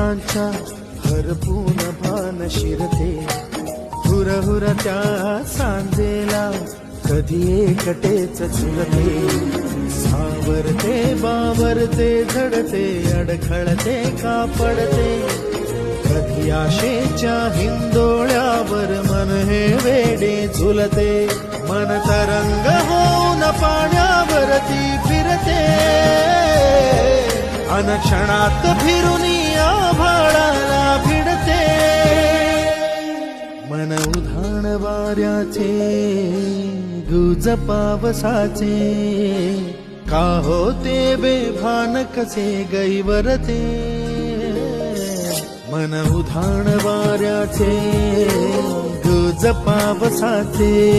स्वप्नांच्या हरपून भान शिरते, हुरहुर त्या सांजेला कधी एकटेच झुलते, सावरते बावरते झडते, अडखळते का पडते, कधी आशेच्या हिंदोळ्यावर मन हे वेडे झुलते, मन तरंग होऊन पाण्यावरती फिरते, अनक्षणात फिरुनी आभाळाला भिडते, मन उधाण वाऱ्याचे गुज पावसाचे, का होते बेभान कसे गैवरते, मन उधाण वाऱ्याचे गुज पावसाचे।